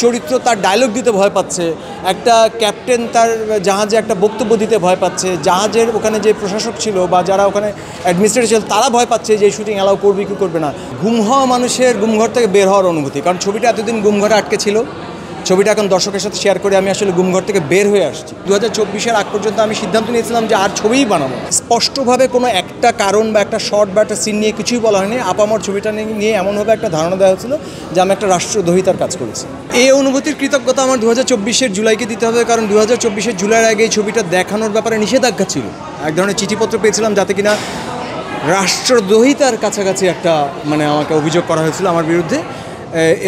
চরিত্র তার ডায়লগ দিতে ভয় পাচ্ছে, একটা ক্যাপ্টেন তার জাহাজে একটা বক্তব্য দিতে ভয় পাচ্ছে, জাহাজের ওখানে যে প্রশাসক ছিল বা যারা ওখানে অ্যাডমিনিস্ট্রেটর ছিল তারা ভয় পাচ্ছে যে শুটিং অ্যালাউ করবে কি করবে না। গুম হওয়া মানুষের গুমঘর থেকে বের হওয়ার অনুভূতি, কারণ ছবিটা এতদিন গুমঘরে আটকে ছিল। ছবিটা এখন দর্শকের সাথে শেয়ার করে আমি আসলে গুমঘর থেকে বের হয়ে আসছি। 2024-এর আগ পর্যন্ত আমি সিদ্ধান্ত নিয়েছিলাম যে আর ছবিই বানাবো। স্পষ্টভাবে কোনো একটা কারণ বা একটা শর্ট বা একটা সিন নিয়ে কিছুই বলা হয়নি। আপামর ছবিটা নিয়ে এমনভাবে একটা ধারণা দেওয়া হয়েছিল যে আমি একটা রাষ্ট্রদ্রোহিতার কাজ করেছি। এই অনুভূতির কৃতজ্ঞতা আমার 2024-এর জুলাইকে দিতে হবে, কারণ 2024-এর জুলাইয়ের আগে এই ছবিটা দেখানোর ব্যাপারে নিষেধাজ্ঞা ছিল। এক ধরনের চিঠিপত্র পেয়েছিলাম যাতে কিনা রাষ্ট্রদ্রোহিতার কাছাকাছি একটা আমাকে অভিযোগ করা হয়েছিল আমার বিরুদ্ধে,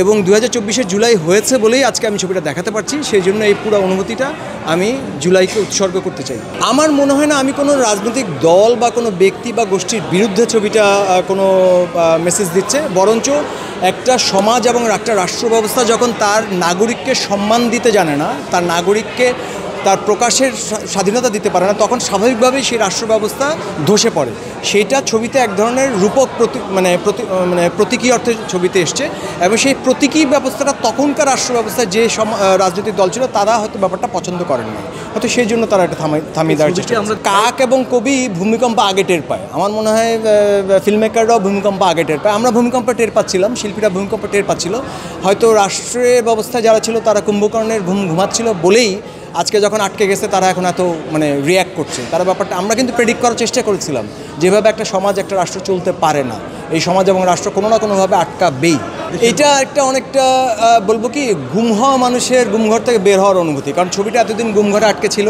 এবং 2024-এর জুলাই হয়েছে বলেই আজকে আমি ছবিটা দেখাতে পারছি। সেই জন্য এই পুরো অনুভূতিটা আমি জুলাইকে উৎসর্গ করতে চাই। আমার মনে হয় না আমি কোনো রাজনৈতিক দল বা কোনো ব্যক্তি বা গোষ্ঠীর বিরুদ্ধে ছবিটা কোনো মেসেজ দিচ্ছে, বরঞ্চ একটা সমাজ এবং একটা রাষ্ট্র ব্যবস্থা যখন তার নাগরিককে সম্মান দিতে জানে না, তার নাগরিককে তার প্রকাশের স্বাধীনতা দিতে পারে না, তখন স্বাভাবিকভাবেই সেই রাষ্ট্র ব্যবস্থা ধসে পড়ে। সেইটা ছবিতে এক ধরনের রূপক প্রতীকী অর্থে ছবিতে এসছে, এবং সেই প্রতীকী ব্যবস্থাটা তখনকার রাষ্ট্র ব্যবস্থায় যে রাজনৈতিক দল ছিল তারা হয়তো ব্যাপারটা পছন্দ করেন না, হয়তো সেই জন্য তারা এটা থামিয়ে দেওয়ার চেষ্টা। আমরা কাক এবং কবি ভূমিকম্প আগে টের পায়। আমার মনে হয় ফিল্ম মেকাররাও ভূমিকম্প আগে টের পায়। আমরা ভূমিকম্প টের পাচ্ছিলাম, শিল্পীরা ভূমিকম্প টের পাচ্ছিল। হয়তো রাষ্ট্রের ব্যবস্থায় যারা ছিল তারা কুম্ভকর্ণের ঘুমাচ্ছিল বলেই আজকে যখন আটকে গেছে তারা এখন এত রিয়্যাক্ট করছে। তারা ব্যাপারটা আমরা কিন্তু প্রেডিক্ট করার চেষ্টা করেছিলাম, যেভাবে একটা সমাজ একটা রাষ্ট্র চলতে পারে না, এই সমাজ এবং রাষ্ট্র কোনো না কোনোভাবে আটকাবেই। এটা একটা অনেকটা বলবো কি গুম হওয়া মানুষের গুমঘর থেকে বের হওয়ার অনুভূতি, কারণ ছবিটা এতদিন গুমঘরে আটকে ছিল।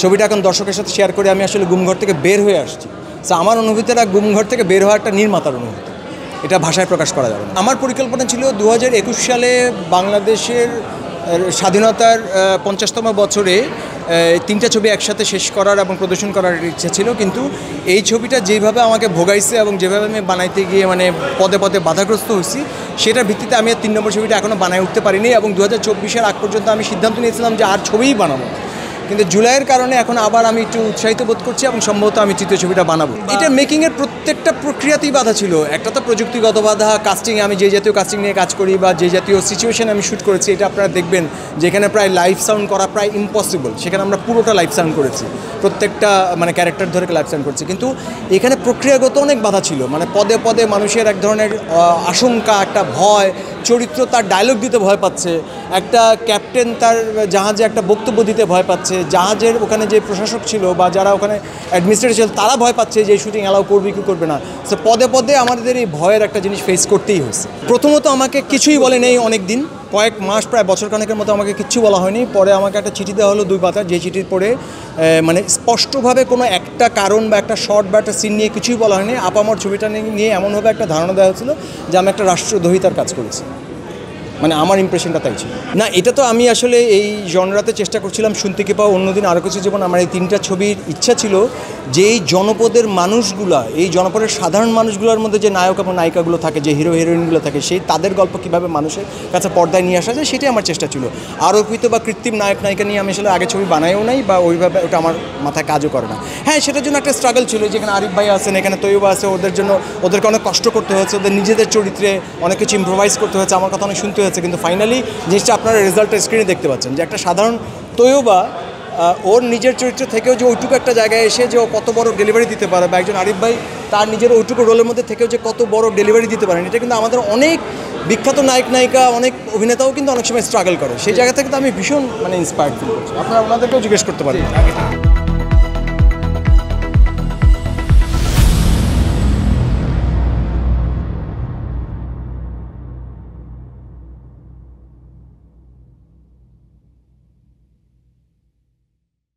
ছবিটা এখন দর্শকের সাথে শেয়ার করে আমি আসলে গুমঘর থেকে বের হয়ে আসছি। তো আমার অনুভূতিটা গুমঘর থেকে বের হওয়া একটা নির্মাতার অনুভূতি, এটা ভাষায় প্রকাশ করা যাবে না। আমার পরিকল্পনা ছিল 2021 সালে বাংলাদেশের স্বাধীনতার 50তম বছরে 3টা ছবি একসাথে শেষ করার এবং প্রদর্শন করার ইচ্ছা ছিল, কিন্তু এই ছবিটা যেভাবে আমাকে ভোগাইছে এবং যেভাবে আমি বানাইতে গিয়ে পদে পদে বাধাগ্রস্ত হয়েছি, সেটার ভিত্তিতে আমি 3 নম্বর ছবিটা এখনও বানায় উঠতে পারিনি, এবং 2024-এর আগ পর্যন্ত আমি সিদ্ধান্ত নিয়েছিলাম যে আর ছবিই বানাবো। কিন্তু জুলাইয়ের কারণে এখন আবার আমি একটু উৎসাহিত বোধ করছি এবং সম্ভবত আমি তৃতীয় ছবিটা বানাবো। এটা মেকিংয়ের প্রত্যেকটা প্রক্রিয়াতেই বাধা ছিল। একটা তো প্রযুক্তিগত বাধা, কাস্টিং, আমি যে জাতীয় কাস্টিং নিয়ে কাজ করি বা যে জাতীয় সিচুয়েশানে আমি শ্যুট করেছি, এটা আপনারা দেখবেন যেখানে প্রায় লাইভ সাউন্ড করা প্রায় ইম্পসিবল, সেখানে আমরা পুরোটা লাইভ সাউন্ড করেছি, প্রত্যেকটা ক্যারেক্টার ধরে লাইভ সাউন্ড করছি। কিন্তু এখানে প্রক্রিয়াগত অনেক বাধা ছিল, পদে পদে মানুষের এক ধরনের আশঙ্কা, একটা ভয়, চরিত্র তার ডায়লগ দিতে ভয় পাচ্ছে, একটা ক্যাপ্টেন তার জাহাজে একটা বক্তব্য দিতে ভয় পাচ্ছে, জাহাজের ওখানে যে প্রশাসক ছিল বা যারা ওখানে অ্যাডমিনিস্ট্রেটর ছিল তারা ভয় পাচ্ছে যে শুটিং অ্যালাউ করবে কি করবে না। সো পদে পদে আমাদের এই ভয়ের একটা জিনিস ফেস করতেই হয়েছে। প্রথমত আমাকে কিছুই বলে নেই অনেক দিন, কয়েক মাস, প্রায় বছর খানেকের মতো আমাকে কিচ্ছু বলা হয়নি। পরে আমাকে একটা চিঠি দেওয়া হলো 2 পাতার, যে চিঠির পরে স্পষ্টভাবে কোনো একটা কারণ বা একটা শর্ট বা একটা সিন নিয়ে কিছুই বলা হয়নি। আপামর ছবিটা নিয়ে এমনভাবে একটা ধারণা দেওয়া হয়েছিল যে আমি একটা রাষ্ট্রদ্রোহিতার কাজ করেছি। আমার ইমপ্রেশনটা তাই ছিল না। এটা তো আমি আসলে এই জনরাতে চেষ্টা করছিলাম শুনতে কি পাও, অন্যদিন আরও কিছু জীবন। আমার এই 3টা ছবির ইচ্ছা ছিল যে এই জনপদের মানুষগুলা, এই জনপদের সাধারণ মানুষগুলোর মধ্যে যে নায়ক এবং নায়িকাগুলো থাকে, যে হিরো হিরোইনগুলো থাকে, সেই তাদের গল্প কীভাবে মানুষের কাছে পর্দায় নিয়ে আসা যায়, সেটাই আমার চেষ্টা ছিল। আরোপিত বা কৃত্রিম নায়ক নায়িকা নিয়ে আমি আসলে আগে ছবি বানাইও নাই বা ওইভাবে ওটা আমার মাথায় কাজও করে না। হ্যাঁ, সেটার জন্য একটা স্ট্রাগল ছিল, যেখানে আরিফ ভাই আছেন, এখানে তৈবা আছে, ওদেরকে অনেক কষ্ট করতে হয়েছে, ওদের নিজেদের চরিত্রে অনেক কিছু ইম্প্রোভাইজ করতে হয়েছে, আমার কথা অনেক শুনতে হয়েছে। কিন্তু ফাইনালি জিনিসটা আপনারা রেজাল্টের স্ক্রিনে দেখতে পাচ্ছেন যে একটা সাধারণ তৈবা ওর নিজের চরিত্র থেকেও যে ওইটুকু একটা জায়গায় এসে যে ও কত বড় ডেলিভারি দিতে পারে, বা একজন আরিফ ভাই তার নিজের ওইটুকু রোলের মধ্যে থেকেও যে কত বড় ডেলিভারি দিতে পারেন, এটা কিন্তু আমাদের অনেক বিখ্যাত নায়ক নায়িকা, অনেক অভিনেতাও কিন্তু অনেক সময় স্ট্রাগল করে। সেই জায়গা থেকে তো আমি ভীষণ ইন্সপায়ার্ড ফিল করছি। আপনারা ওনাদেরকেও জিজ্ঞেস করতে পারেন।